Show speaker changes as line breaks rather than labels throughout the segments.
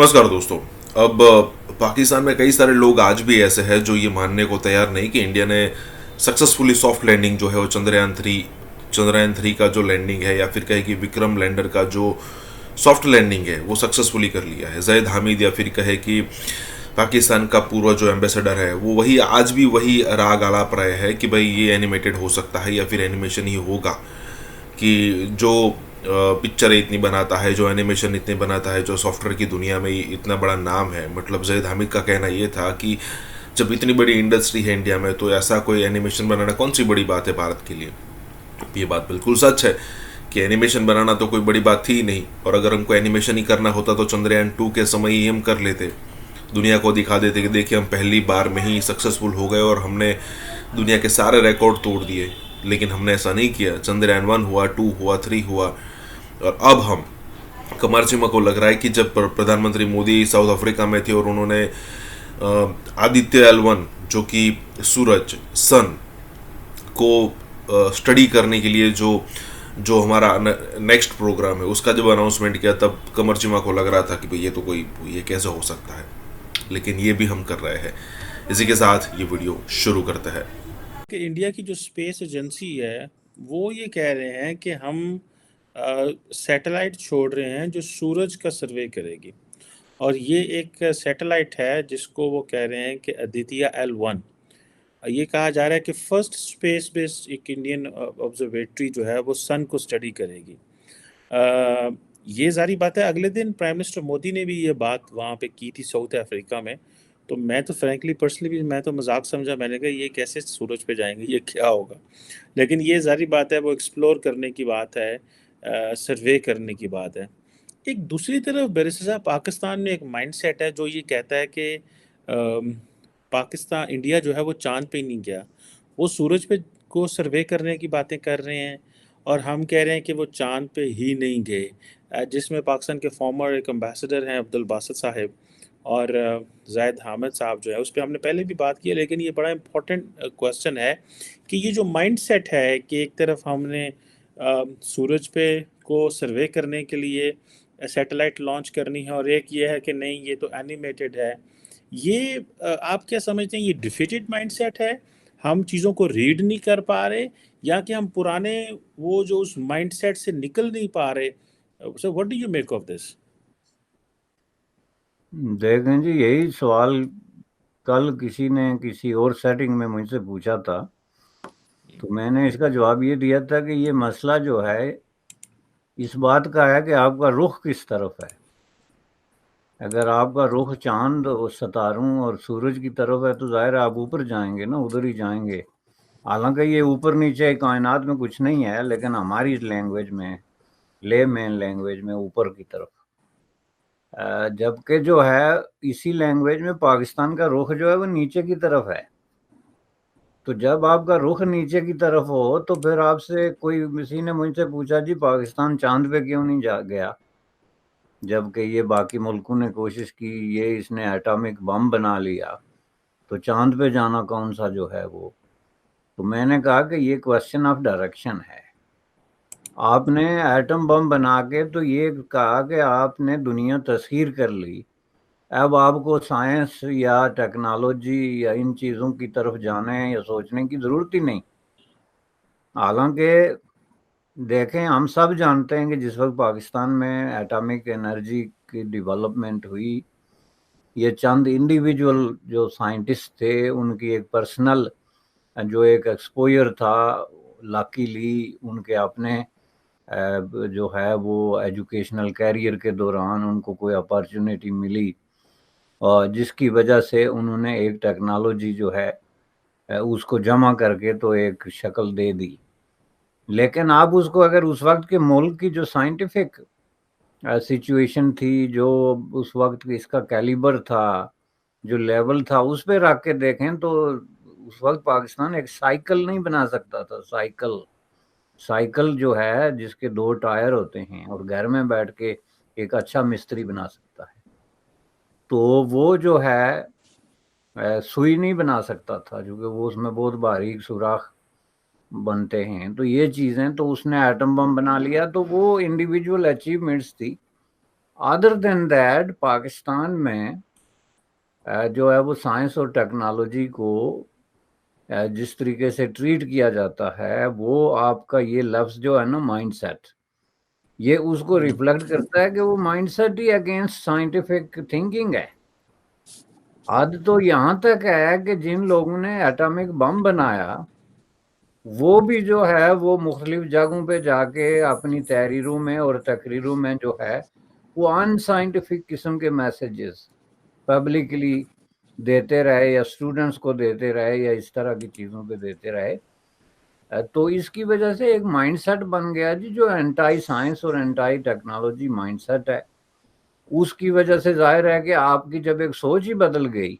नमस्कार दोस्तों। अब पाकिस्तान में कई सारे लोग आज भी ऐसे हैं जो ये मानने को तैयार नहीं कि इंडिया ने सक्सेसफुली सॉफ्ट लैंडिंग जो है वो चंद्रयान 3 का जो लैंडिंग है, या फिर कहे कि विक्रम लैंडर का जो सॉफ्ट लैंडिंग है वो सक्सेसफुली कर लिया है। जैद हामिद या फिर कहे कि पाकिस्तान का पूर्व जो एम्बेसडर है वो वही आज भी वही राग आलाप रहे हैं कि भाई ये एनिमेटेड हो सकता है या फिर एनिमेशन ही होगा। कि जो पिक्चर इतनी बनाता है, जो एनिमेशन इतने बनाता है, जो सॉफ्टवेयर की दुनिया में इतना बड़ा नाम है, मतलब जैद हामिद का कहना ये था कि जब इतनी बड़ी इंडस्ट्री है इंडिया में तो ऐसा कोई एनिमेशन बनाना कौन सी बड़ी बात है भारत के लिए। ये बात बिल्कुल सच है कि एनिमेशन बनाना तो कोई बड़ी बात थी ही नहीं, और अगर हमको एनिमेशन ही करना होता तो चंद्रयान 2 के समय ही हम कर लेते, दुनिया को दिखा देते कि देखिए हम पहली बार में ही सक्सेसफुल हो गए और हमने दुनिया के सारे रिकॉर्ड तोड़ दिए। लेकिन हमने ऐसा नहीं किया। चंद्रयान 1 हुआ, 2 हुआ, 3 हुआ, और अब हम कमरचिमा को लग रहा है कि जब प्रधानमंत्री मोदी साउथ अफ्रीका में थे और उन्होंने आदित्य L1 जो कि सूरज सन को स्टडी करने के लिए जो जो हमारा नेक्स्ट प्रोग्राम है उसका जब अनाउंसमेंट किया, तब कमरचिमा को लग रहा था कि भाई ये तो कोई ये कैसे हो सकता है। लेकिन ये भी हम कर रहे हैं। इसी के साथ ये वीडियो शुरू करते हैं।
कि इंडिया की जो स्पेस एजेंसी है वो ये कह रहे हैं कि हम सैटेलाइट छोड़ रहे हैं जो सूरज का सर्वे करेगी, और ये एक सैटेलाइट है जिसको वो कह रहे हैं कि आदित्य L1। ये कहा जा रहा है कि फर्स्ट स्पेस बेस्ड एक इंडियन ऑब्जर्वेटरी जो है वो सन को स्टडी करेगी। ये जारी बात है, अगले दिन प्राइम मिनिस्टर मोदी ने भी ये बात वहाँ पे की थी साउथ अफ्रीका में। तो मैं तो फ्रैंकली पर्सनली भी मैं तो मजाक समझा, मैंने कहा ये कैसे सूरज पे जाएंगे, ये क्या होगा। लेकिन ये जारी बात है, वो एक्सप्लोर करने की बात है, सर्वे करने की बात है। एक दूसरी तरफ बैरिस्टर साहब, पाकिस्तान में एक माइंडसेट है जो ये कहता है कि पाकिस्तान इंडिया जो है वो चांद पे नहीं गया, वो सूरज पे को सर्वे करने की बातें कर रहे हैं, और हम कह रहे हैं कि वो चांद पे ही नहीं गए। जिसमें पाकिस्तान के फॉर्मर एक एम्बेसडर हैं अब्दुल बासित साहब, और जायद हामिद साहब जो है, उस पर हमने पहले भी बात की है। लेकिन ये बड़ा इम्पोर्टेंट क्वेश्चन है कि ये जो माइंडसेट है कि एक तरफ हमने सूरज पे को सर्वे करने के लिए सैटेलाइट लॉन्च करनी है, और एक ये है कि नहीं ये तो एनिमेटेड है। ये आप क्या समझते हैं, ये डिफीटेड माइंडसेट है, हम चीज़ों को रीड नहीं कर पा रहे, या कि हम पुराने वो जो उस माइंडसेट से निकल नहीं पा रहे। So what do you make of this?
देखें जी, यही सवाल कल किसी ने किसी और सेटिंग में मुझसे पूछा था, तो मैंने इसका जवाब ये दिया था कि ये मसला जो है इस बात का है कि आपका रुख किस तरफ है। अगर आपका रुख चांद और सितारों और सूरज की तरफ है तो जाहिर है आप ऊपर जाएंगे ना, उधर ही जाएंगे। हालांकि ये ऊपर नीचे कायनात में कुछ नहीं है, लेकिन हमारी लैंग्वेज में, ले मेन लैंग्वेज में ऊपर की तरफ। जबकि जो है इसी लैंग्वेज में पाकिस्तान का रुख जो है वो नीचे की तरफ है। तो जब आपका रुख नीचे की तरफ हो तो फिर आपसे कोई किसी ने मुझसे पूछा जी पाकिस्तान चांद पे क्यों नहीं जा गया, जबकि ये बाकी मुल्कों ने कोशिश की, ये इसने एटॉमिक बम बना लिया, तो चांद पे जाना कौन सा जो है वो। तो मैंने कहा कि ये क्वेश्चन ऑफ डायरेक्शन है। आपने एटम बम बना के तो ये कहा कि आपने दुनिया तस्खीर कर ली, अब आपको साइंस या टेक्नोलॉजी या इन चीज़ों की तरफ जाने या सोचने की ज़रूरत ही नहीं। हालांकि देखें, हम सब जानते हैं कि जिस वक्त पाकिस्तान में एटॉमिक एनर्जी की डेवलपमेंट हुई, ये चंद इंडिविजुअल जो साइंटिस्ट थे उनकी एक पर्सनल जो एक एक्सपोजर था, लकीली उनके अपने जो है वो एजुकेशनल कैरियर के दौरान उनको कोई अपॉर्चुनिटी मिली, और जिसकी वजह से उन्होंने एक टेक्नोलॉजी जो है उसको जमा करके तो एक शक्ल दे दी। लेकिन आप उसको अगर उस वक्त के मुल्क की जो साइंटिफिक सिचुएशन थी, जो उस वक्त इसका कैलिबर था, जो लेवल था, उस पे रख के देखें तो उस वक्त पाकिस्तान एक साइकिल नहीं बना सकता था। साइकिल जो है जिसके 2 टायर होते हैं और घर में बैठ के एक अच्छा मिस्त्री बना सकता है, तो वो जो है सुई नहीं बना सकता था, क्योंकि वो उसमें बहुत बारीक सुराख बनते हैं। तो ये चीज़ें, तो उसने एटम बम बना लिया, तो वो इंडिविजुअल अचीवमेंट्स थी। ادر دین دیٹ پاکستان میں جو ہے وہ سائنس اور ٹیکنالوجی کو جس طریقے سے ٹریٹ کیا جاتا ہے وہ آپ کا یہ لفظ جو ہے نا مائنڈ سیٹ، یہ اس کو ریفلیکٹ کرتا ہے کہ وہ مائنڈ سیٹ ہی اگینسٹ سائنٹیفک تھنکنگ ہے۔ حد تو یہاں تک ہے کہ جن لوگوں نے ایٹامک بم بنایا وہ بھی جو ہے وہ مختلف جگہوں پہ جا کے اپنی تحریروں میں اور تقریروں میں جو ہے وہ ان سائنٹیفک قسم کے میسیجز پبلکلی دیتے رہے یا اسٹوڈنٹس کو دیتے رہے یا اس طرح کی چیزوں پہ دیتے رہے۔ تو اس کی وجہ سے ایک مائنڈ سیٹ بن گیا جی جو اینٹائی سائنس اور اینٹائی ٹیکنالوجی مائنڈ سیٹ ہے۔ اس کی وجہ سے ظاہر ہے کہ آپ کی جب ایک سوچ ہی بدل گئی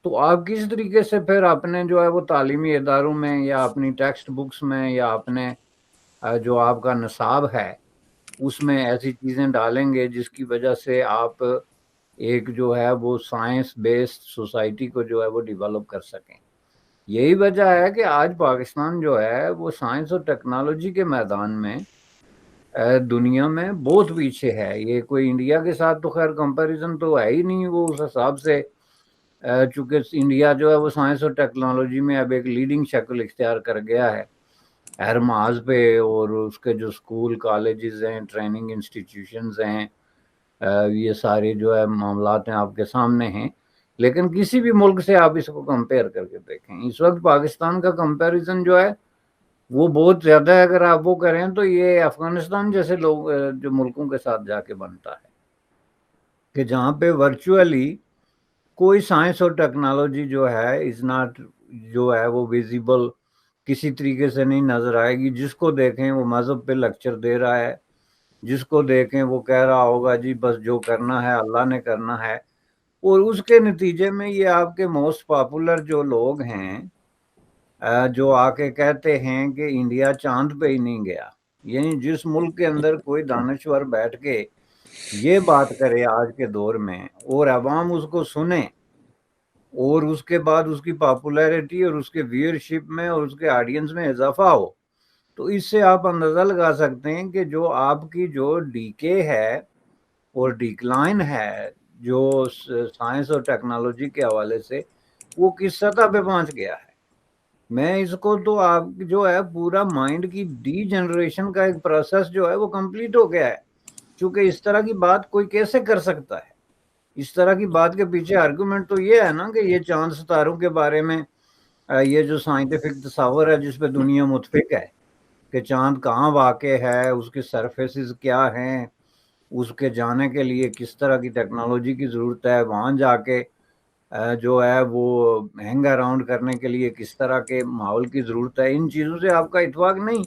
تو آپ کس طریقے سے پھر اپنے جو ہے وہ تعلیمی اداروں میں یا اپنی ٹیکسٹ بکس میں یا اپنے جو آپ کا نصاب ہے اس میں ایسی چیزیں ڈالیں گے جس کی وجہ سے آپ ایک جو ہے وہ سائنس بیسڈ سوسائٹی کو جو ہے وہ ڈیولپ کر سکیں۔ یہی وجہ ہے کہ آج پاکستان جو ہے وہ سائنس اور ٹیکنالوجی کے میدان میں دنیا میں بہت پیچھے ہے۔ یہ کوئی انڈیا کے ساتھ تو خیر کمپیریزن تو ہے ہی نہیں، وہ اس حساب سے چونکہ انڈیا جو ہے وہ سائنس اور ٹیکنالوجی میں اب ایک لیڈنگ شکل اختیار کر گیا ہے ہر محاذ پہ، اور اس کے جو اسکول کالجز ہیں ٹریننگ انسٹیٹیوشنز ہیں یہ سارے جو ہے معاملات ہیں آپ کے سامنے ہیں۔ لیکن کسی بھی ملک سے آپ اس کو کمپیئر کر کے دیکھیں، اس وقت پاکستان کا کمپیریزن جو ہے وہ بہت زیادہ ہے۔ اگر آپ وہ کریں تو یہ افغانستان جیسے لوگ جو ملکوں کے ساتھ جا کے بنتا ہے کہ جہاں پہ ورچولی کوئی سائنس اور ٹیکنالوجی جو ہے از ناٹ جو ہے وہ ویزیبل کسی طریقے سے نہیں نظر آئے گی۔ جس کو دیکھیں وہ مذہب پہ لیکچر دے رہا ہے، جس کو دیکھیں وہ کہہ رہا ہوگا جی بس جو کرنا ہے اللہ نے کرنا ہے، اور اس کے نتیجے میں یہ آپ کے موسٹ پاپولر جو لوگ ہیں جو آ کے کہتے ہیں کہ انڈیا چاند پہ ہی نہیں گیا، یعنی جس ملک کے اندر کوئی دانشور بیٹھ کے یہ بات کرے آج کے دور میں اور عوام اس کو سنیں اور اس کے بعد اس کی پاپولیرٹی اور اس کے ویئرشپ میں اور اس کے آڈینس میں اضافہ ہو، تو اس سے آپ اندازہ لگا سکتے ہیں کہ جو آپ کی جو ڈیکے ہے اور ڈیکلائن ہے جو سائنس اور ٹیکنالوجی کے حوالے سے وہ کس سطح پہ پہنچ گیا ہے۔ میں اس کو تو آپ جو ہے پورا مائنڈ کی ڈی جنریشن کا ایک پروسیس جو ہے وہ کمپلیٹ ہو گیا ہے، چونکہ اس طرح کی بات کوئی کیسے کر سکتا ہے۔ اس طرح کی بات کے پیچھے آرگومنٹ تو یہ ہے نا کہ یہ چاند ستاروں کے بارے میں یہ جو سائنٹیفک تصور ہے جس پہ دنیا متفق ہے کہ چاند کہاں واقع ہے، اس کی سرفیسز کیا ہیں، اس کے جانے کے لیے کس طرح کی ٹیکنالوجی کی ضرورت ہے، وہاں جا کے جو ہے وہ ہینگ اراؤنڈ کرنے کے لیے کس طرح کے ماحول کی ضرورت ہے، ان چیزوں سے آپ کا اتفاق نہیں۔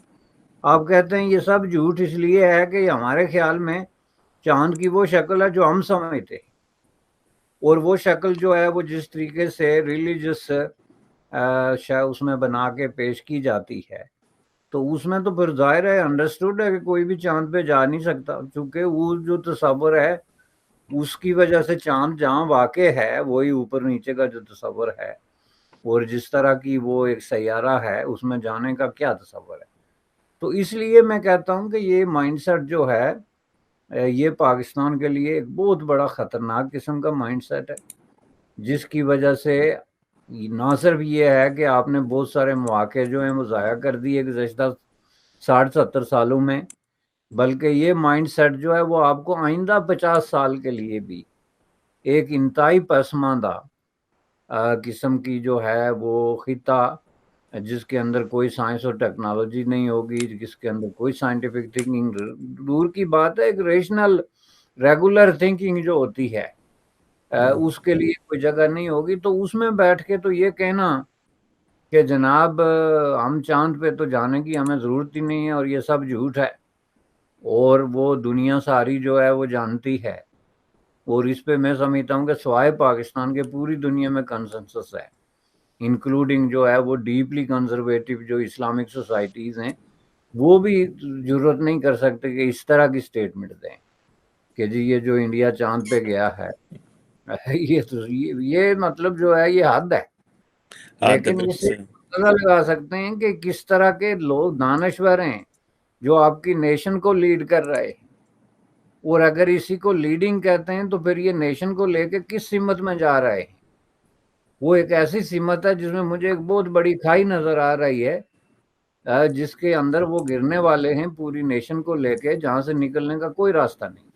آپ کہتے ہیں یہ سب جھوٹ اس لیے ہے کہ ہمارے خیال میں چاند کی وہ شکل ہے جو ہم سمجھتے ہیں، اور وہ شکل جو ہے وہ جس طریقے سے ریلیجس اس میں بنا کے پیش کی جاتی ہے تو اس میں تو پھر ظاہر ہے انڈرسٹوڈ ہے کہ کوئی بھی چاند پہ جا نہیں سکتا، چونکہ وہ جو تصور ہے اس کی وجہ سے چاند جہاں واقع ہے وہی اوپر نیچے کا جو تصور ہے، اور جس طرح کی وہ ایک سیارہ ہے اس میں جانے کا کیا تصور ہے۔ تو اس لیے میں کہتا ہوں کہ یہ مائنڈ سیٹ جو ہے یہ پاکستان کے لیے ایک بہت بڑا خطرناک قسم کا مائنڈ سیٹ ہے، جس کی وجہ سے نہ صرف یہ ہے کہ آپ نے بہت سارے مواقع جو ہیں وہ ضائع کر دیے گزشتہ 60-70 سالوں میں، بلکہ یہ مائنڈ سیٹ جو ہے وہ آپ کو آئندہ 50 سال کے لیے بھی ایک انتہائی پسماندہ قسم کی جو ہے وہ خطہ جس کے اندر کوئی سائنس اور ٹیکنالوجی نہیں ہوگی، جس کے اندر کوئی سائنٹیفک تھنکنگ دور کی بات ہے، ایک ریشنل ریگولر تھنکنگ جو ہوتی ہے اس کے لیے کوئی جگہ نہیں ہوگی۔ تو اس میں بیٹھ کے تو یہ کہنا کہ جناب ہم چاند پہ تو جانے کی ہمیں ضرورت ہی نہیں ہے اور یہ سب جھوٹ ہے، اور وہ دنیا ساری جو ہے وہ جانتی ہے، اور اس پہ میں سمجھتا ہوں کہ سوائے پاکستان کے پوری دنیا میں کنسنسس ہے، انکلوڈنگ جو ہے وہ ڈیپلی کنزرویٹو جو اسلامک سوسائٹیز ہیں وہ بھی ضرورت نہیں کر سکتے کہ اس طرح کی سٹیٹمنٹ دیں کہ جی یہ جو انڈیا چاند پہ گیا ہے یہ مطلب جو ہے یہ حد ہے۔ لیکن اس سے پتہ لگا سکتے ہیں کہ کس طرح کے لوگ دانشور ہیں جو آپ کی نیشن کو لیڈ کر رہے ہیں، اور اگر اسی کو لیڈنگ کہتے ہیں تو پھر یہ نیشن کو لے کے کس سمت میں جا رہا ہے؟ وہ ایک ایسی سمت ہے جس میں مجھے ایک بہت بڑی کھائی نظر آ رہی ہے، جس کے اندر وہ گرنے والے ہیں پوری نیشن کو لے کے، جہاں سے نکلنے کا کوئی راستہ نہیں۔